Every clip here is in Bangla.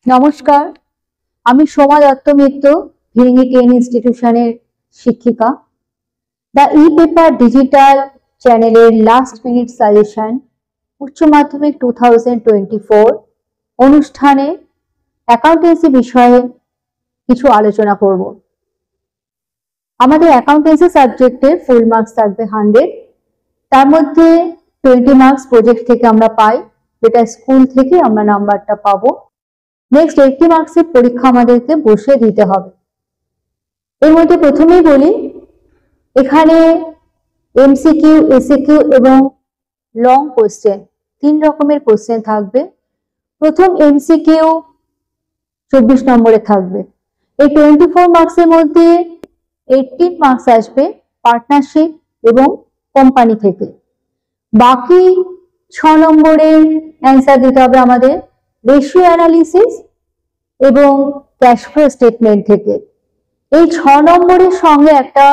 নমস্কার, আমি সোমা দত্ত মিত্র, ভিরিঙ্গি টেন ইনস্টিটিউশনের শিক্ষিকা। দ্য ই পেপার ডিজিটাল চ্যানেলের লাস্ট মিনিট সাজেশন উচ্চ মাধ্যমিক 2024 অনুষ্ঠানে অ্যাকাউন্টেন্সি বিষয়ে কিছু আলোচনা করব। আমাদের অ্যাকাউন্টেন্সি সাবজেক্টে ফুল মার্কস থাকবে 100, তার মধ্যে 20 মার্কস প্রজেক্ট থেকে আমরা পাই, যেটা স্কুল থেকে আমরা নাম্বারটা পাবো। নেক্সট 80 মার্কসের পরীক্ষা আমাদেরকে বসে দিতে হবে। এর মধ্যে প্রথমেই বলি, এখানে এমসিকিউ, এসিকিউ এবং লং কোশ্চেন 3 রকমের কোশ্চেন থাকবে। প্রথম এমসিকিউ 24 নম্বরে থাকবে। এই 24 মার্কসের মধ্যে 18 মার্কস আসবে পার্টনারশিপ এবং কোম্পানি থেকে। বাকি 6 নম্বরের অ্যান্সার দিতে হবে আমাদের রেশিও অ্যানালিসিস এবং ক্যাশ ফ্লো স্টেটমেন্ট থেকে। এই 6 নম্বরের সঙ্গে একটা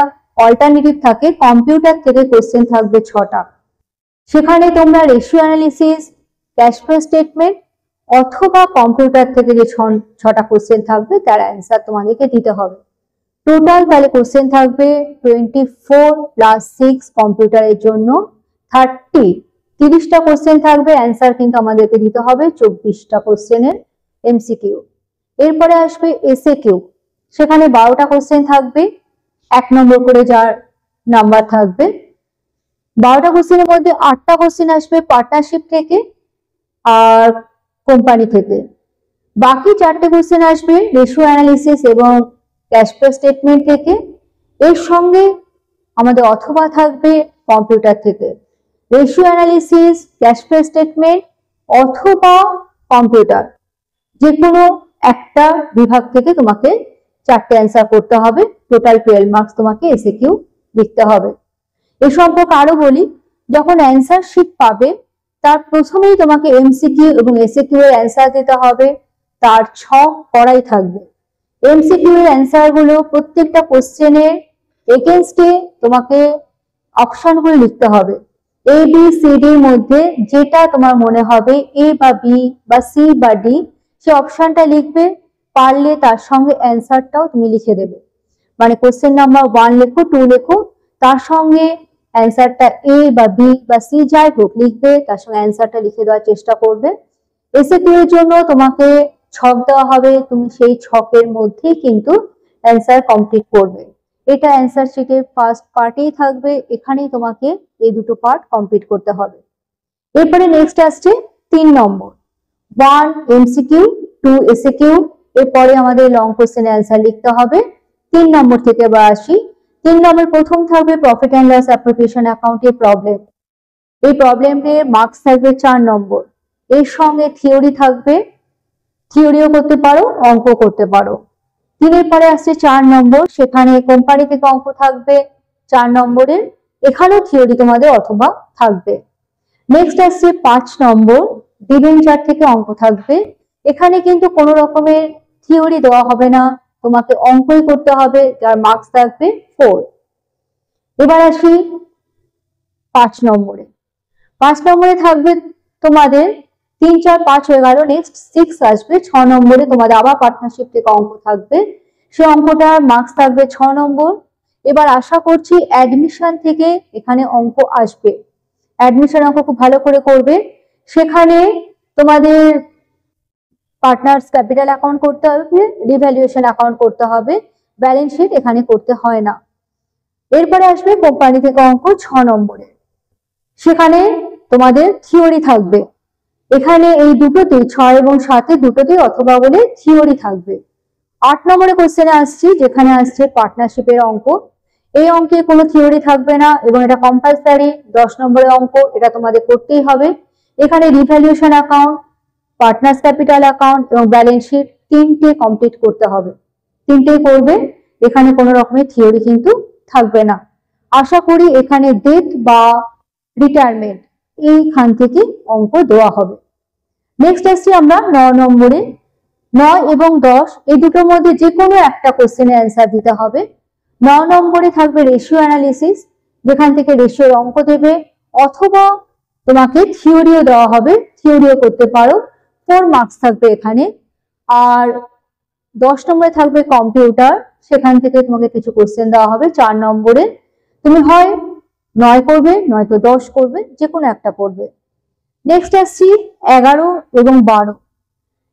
অল্টারনেটিভ থাকে, কম্পিউটার থেকে কোশ্চেন থাকবে 6টা। সেখানে তোমরা ratio analysis, cash flow statement অথবা কম্পিউটার থেকে যে 6টা কোশ্চেন থাকবে তার অ্যান্সার তোমাদেরকে দিতে হবে। টোটাল তাহলে কোশ্চেন থাকবে 24 প্লাস 6 কম্পিউটারের জন্য 30টা কোশ্চেন থাকবে। অ্যান্সার কিন্তু আমাদেরকে দিতে হবে 24টা কোশ্চেনের এমসিকিউ। এরপরে আসবে এসএকিউ, সেখানে 12টা কোশ্চেন থাকবে, 1 নম্বর করে যার নাম্বার থাকবে। 12টা কোশ্চেনের মধ্যে 8টা কোশ্চেন আসবে পার্টনারশিপ থেকে আর কোম্পানি থেকে। বাকি 4টে কোশ্চেন আসবে রেশিও অ্যানালিসিস এবং ক্যাশ ফ্লো স্টেটমেন্ট থেকে। এর সঙ্গে আমাদের অথবা থাকবে কম্পিউটার থেকে। Ratio analysis, cash flow statement অথবা কম্পিউটার, যে কোনো একটা বিভাগ থেকে তোমাকে 4টে অ্যান্সার করতে হবে। টোটাল 12 মার্কস তোমাকে এসএকিউ লিখতে হবে। এ সম্পর্কে আরো বলি, যখন অ্যান্সার শিট পাবে তার প্রথমেই তোমাকে এমসিকিউ এবং এসএকিউ এর অ্যান্সার দিতে হবে, তার ছক করাই থাকবে। এমসিকিউ এর অ্যান্সার গুলো প্রত্যেকটা কোশ্চেনের এগেইনস্টে তোমাকে অপশনগুলো লিখতে হবে। এ বি সি ডি এর মধ্যে যেটা তোমার মনে হবে এ বা বি বা সি বা ডি, সে অপশনটা লিখবে। পারলে তার সঙ্গে অ্যান্সারটাও তুমি লিখে দেবে, মানে কোশ্চেন নাম্বার 1 লেখো, 2 লেখো, তার সঙ্গে অ্যান্সারটা এ বা বি বা সি যাই হোক লিখবে, তার সঙ্গে অ্যান্সারটা লিখে দেওয়ার চেষ্টা করবে। এসএকিউ এর জন্য তোমাকে ছক দেওয়া হবে, তুমি সেই ছকের মধ্যেই কিন্তু অ্যান্সার কমপ্লিট করবে। এটা অ্যান্সার শিটের ফার্স্ট পার্টেই থাকবে, এখানেই তোমাকে এই দুটো পার্ট কমপ্লিট করতে হবে। এরপরে নেক্সট আসছে 3 নম্বর, 1 এমসিকিউ, 2 এসএকিউ। এরপরে আমাদের লং কোশ্চেনের অ্যান্সার লিখতে হবে। 3 নম্বর থেকে আবার আসি। 3 নম্বর প্রথম থাকবে প্রফিট অ্যান্ড লস অ্যাপ্রোপ্রিয়েশন অ্যাকাউন্টের প্রবলেম। এই প্রবলেমের মার্কস থাকবে 4 নম্বর। এর সঙ্গে থিওরি থাকবে, থিওরিও করতে পারো, অঙ্ক করতে পারো। 3 পরে আসছে 4 নম্বর, সেখানে কোম্পানি থেকে অঙ্ক থাকবে 4 নম্বরের, এখানেও থিওরি তোমাদের অথবা থাকবে। নেক্সট আসছে 5 নম্বর, ডিবেঞ্চার থেকে অঙ্ক থাকবে। এখানে কিন্তু কোনো রকমের থিওরি দেওয়া হবে না, তোমাকে অঙ্কই করতে হবে, যার মার্কস থাকবে 4। এবার আসি 5 নম্বরে। 5 নম্বরে থাকবে তোমাদের 3, 4, 5 হয়ে গেল, নেক্সট 6 আসবে। 6 নম্বরে তোমাদের আবার পার্টনারশিপ থেকে অঙ্ক থাকবে, সে অঙ্কটার মার্কস থাকবে 6 নম্বর। এবার আশা করছি অ্যাডমিশন থেকে এখানে অঙ্ক আসবে, অ্যাডমিশন অঙ্ক খুব ভালো করে করবে। সেখানে তোমাদের পার্টনার্স ক্যাপিটাল অ্যাকাউন্ট করতে হবে, রিভ্যালুয়েশন অ্যাকাউন্ট করতে হবে, ব্যালেন্স শিট এখানে করতে হয় না। এরপরে আসবে কোম্পানি থেকে অঙ্ক 6 নম্বরে, সেখানে তোমাদের থিওরি থাকবে। এখানে এই দুটোতেই 6 এবং 7 দুটোতেই অথবা বলে থিওরি থাকবে। 8 নম্বরে কোশ্চেনে আসছি, যেখানে আসছে পার্টনারশিপের অঙ্ক। এই অঙ্কে কোনো থিওরি থাকবে না এবং এটা কম্পালসারি 10 নম্বরের অঙ্ক, এটা তোমাদের করতেই হবে। এখানে revaluation account, partners capital account এবং ব্যালেন্স শিট 3টে কমপ্লিট করতে হবে, 3টেই করবে। এখানে কোনো রকমের থিওরি কিন্তু থাকবে না। আশা করি এখানে ডেট বা রিটায়ারমেন্ট এইখান থেকে অঙ্ক দেওয়া হবে। নেক্সট আসছি আমরা 9 নম্বরে। 9 এবং 10 এই দুটোর মধ্যে যে কোনো একটা কোশ্চেনের অ্যান্সার দিতে হবে। 9 নম্বরে থাকবে রেশিও অ্যানালিসিস, যেখান থেকে রেশিওর অঙ্ক দেবে, অথবা তোমাকে থিওরিও দেওয়া হবে, থিওরিও করতে পারো। 4 মার্কস থাকবে এখানে। আর 10 নম্বরে থাকবে কম্পিউটার, সেখান থেকে তোমাকে কিছু কোশ্চেন দেওয়া হবে 4 নম্বরে। তুমি হয় 9 করবে, নয়তো 10 করবে, যে কোনো একটা করবে। নেক্সট আসছি 11 এবং 12।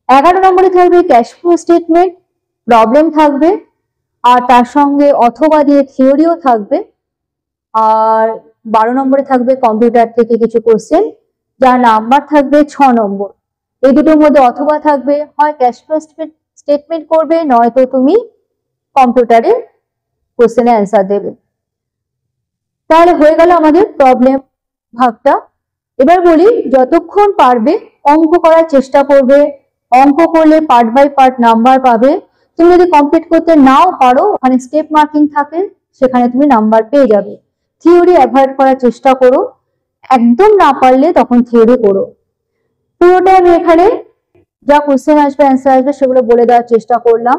11 নম্বরে থাকবে ক্যাশ ফ্লো স্টেটমেন্ট, প্রবলেম থাকবে, আর তার সঙ্গে অথবা দিয়ে থিওরিও থাকবে। আর 12 নম্বরে থাকবে কম্পিউটার থেকে কিছু কোশ্চেন, যার নাম্বার থাকবে 6 নম্বর। এই দুটোর মধ্যে অথবা থাকবে, হয় ক্যাশ ফ্লো স্টেটমেন্ট করবে, নয়তো তুমি কম্পিউটারের কোশ্চেনে অ্যান্সার দেবে। তাহলে হয়ে গেল আমাদের প্রবলেম ভাগটা। এবার বলি, যতক্ষণ পারবে অঙ্ক করার চেষ্টা করবে। অঙ্ক করলে পার্ট বাই পার্ট নাম্বার পাবে। তুমি যদি কমপ্লিট করতে নাও পারো, ওখানে স্টেপ মার্কিং থাকে, সেখানে তুমি নাম্বার পেয়ে যাবে। থিওরি অ্যাভয়েড করার চেষ্টা করো, একদম না পারলে তখন থিওরি করো। পুরোটা আমি এখানে যা কোশ্চেন আসবে, অ্যান্সার আসবে, সেগুলো বলে দেওয়ার চেষ্টা করলাম।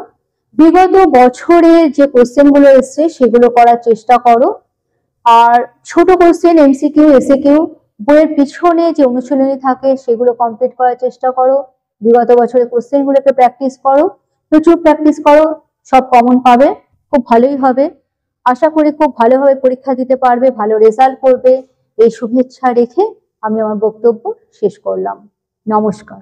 বিগত বছরে যে কোশ্চেন গুলো এসছে সেগুলো করার চেষ্টা করো। আর ছোট কোশ্চেন, এমসিকিউ, এসএকিউ, বইয়ের পিছনে যে অনুশীলনী থাকে সেগুলো কমপ্লিট করার চেষ্টা করো। বিগত বছরের কোশ্চেন গুলোকে প্র্যাকটিস করো, প্রচুর প্র্যাকটিস করো, সব কমন পাবে, খুব ভালোই হবে। আশা করি খুব ভালোভাবে পরীক্ষা দিতে পারবে, ভালো রেজাল্ট করবে, এই শুভেচ্ছা রেখে আমি আমার বক্তব্য শেষ করলাম। নমস্কার।